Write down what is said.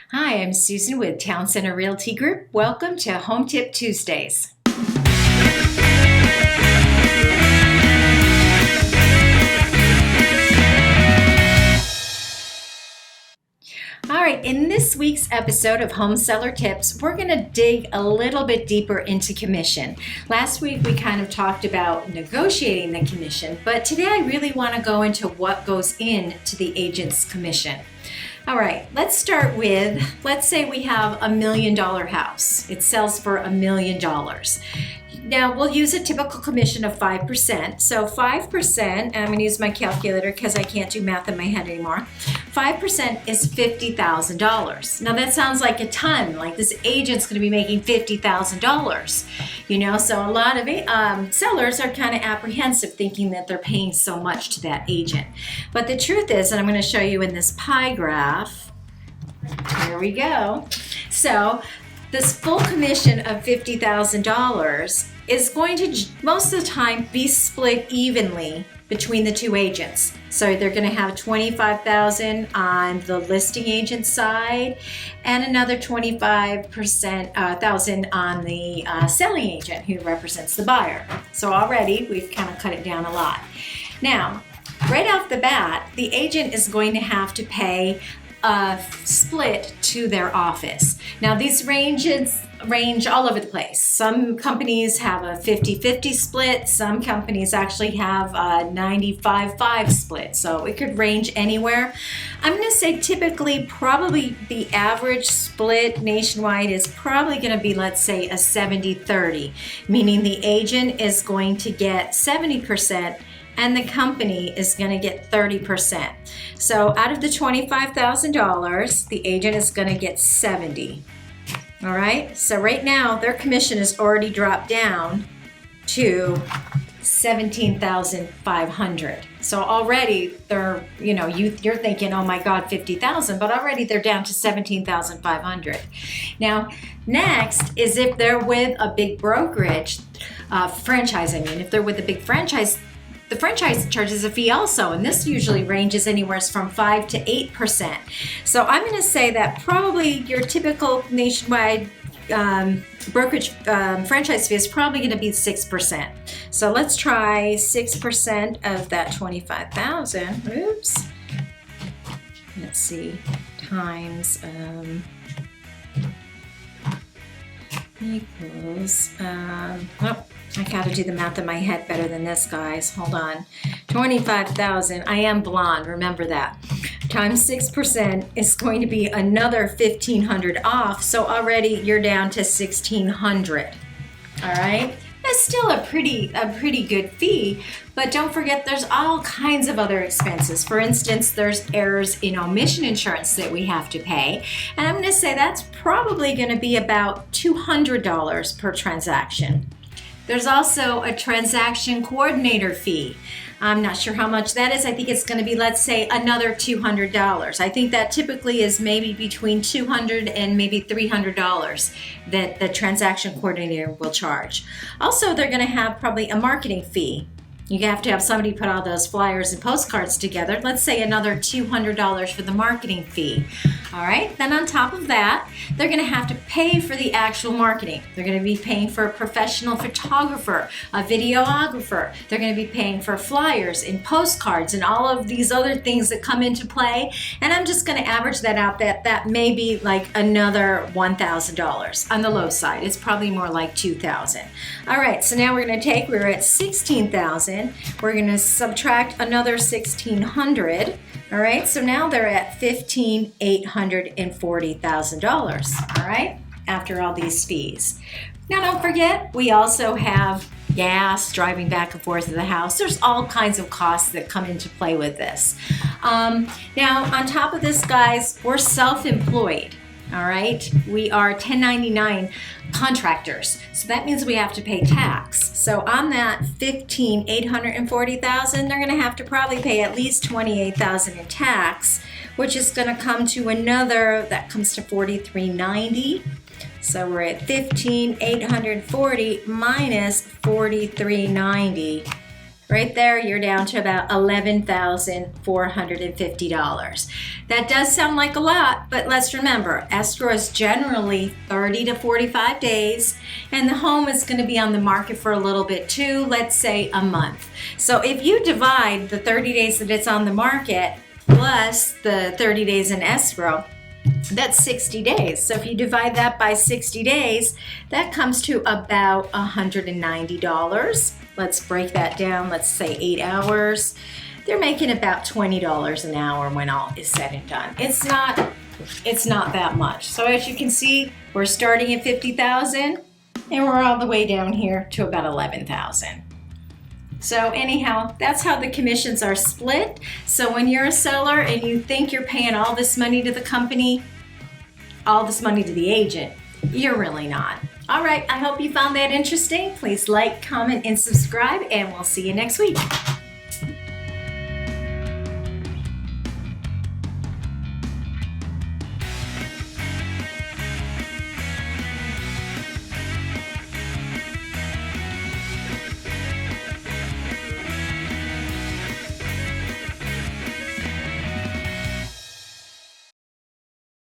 Hi, I'm Susan with Town Center Realty Group. Welcome to Home Tip Tuesdays. All right, in this week's episode of Home Seller Tips, we're going to dig a little bit deeper into commission. Last week we kind of talked about negotiating the commission, but today I really want to go into what goes into the agent's commission. All right, let's start with, let's say we have $1 million house. It sells for $1 million. Now we'll use a typical commission of 5%. So 5%, and I'm going to use my calculator because I can't do math in my head anymore. 5% is $50,000. Now that sounds like a ton, like this agent's going to be making $50,000. So a lot of sellers are kind of apprehensive thinking that they're paying so much to that agent. But the truth is, and I'm going to show you in this pie graph, here we go. So this full commission of $50,000 is going to most of the time be split evenly between the two agents. So they're going to have $25,000 on the listing agent side and another $25,000 on the selling agent who represents the buyer. So already we've kind of cut it down a lot. Now, right off the bat, the agent is going to have to pay a split to their office. Now these range all over the place. Some companies have a 50-50 split. Some companies actually have a 95-5 split. So it could range anywhere. I'm going to say typically probably the average split nationwide is probably going to be, let's say, a 70-30, meaning the agent is going to get 70% and the company is going to get 30%. So out of the $25,000, the agent is going to get 70. All right, so right now their commission is already dropped down to $17,500. So already they're, you're thinking, oh my God, $50,000, but already they're down to $17,500. Now, next is if they're with a big brokerage, franchise, if they're with a big franchise, the franchise charges a fee also, and this usually ranges anywhere from 5 to 8%. So I'm going to say that probably your typical nationwide brokerage franchise fee is probably going to be 6%. So let's try 6% of that $25,000. Oops. Let's see. Times equals. I gotta do the math in my head better than this, guys. Hold on. 25,000. I am blonde, remember that. Times 6% is going to be another 1,500 off. So already you're down to 1,600. All right. That's still a pretty good fee, but don't forget there's all kinds of other expenses. For instance, there's errors in omission insurance that we have to pay, and I'm going to say that's probably going to be about $200 per transaction. There's also a transaction coordinator fee. I'm not sure how much that is. I think it's going to be, let's say, another $200. I think that typically is maybe between $200 and maybe $300 that the transaction coordinator will charge. Also, they're going to have probably a marketing fee. You have to have somebody put all those flyers and postcards together. Let's say another $200 for the marketing fee. All right, then on top of that, they're going to have to pay for the actual marketing. They're going to be paying for a professional photographer, a videographer. They're going to be paying for flyers and postcards and all of these other things that come into play. And I'm just going to average that out, that may be like another $1,000 on the low side. It's probably more like $2,000. All right, so now we're at $16,000. We're going to subtract another $1,600. All right, so now they're at $15,840,000. All right, after all these fees. Now don't forget, we also have gas, driving back and forth to the house. There's all kinds of costs that come into play with this. Now on top of this, guys, we're self-employed. All right, we are 1099 contractors, so that means we have to pay tax. So on that $15,840,000, they're going to have to probably pay at least $28,000 in tax, which is going to come to another. That comes to $43,990. So we're at $15,840 minus $43,990. Right there, you're down to about $11,450. That does sound like a lot, but let's remember, escrow is generally 30 to 45 days, and the home is going to be on the market for a little bit too, let's say a month. So if you divide the 30 days that it's on the market plus the 30 days in escrow, that's 60 days. So if you divide that by 60 days, that comes to about $190. Let's break that down. Let's say 8 hours. They're making about $20 an hour when all is said and done. It's not that much. So as you can see, we're starting at 50,000 and we're all the way down here to about 11,000. So anyhow, that's how the commissions are split. So when you're a seller and you think you're paying all this money to the company, all this money to the agent, you're really not. All right, I hope you found that interesting. Please like, comment, and subscribe, and we'll see you next week.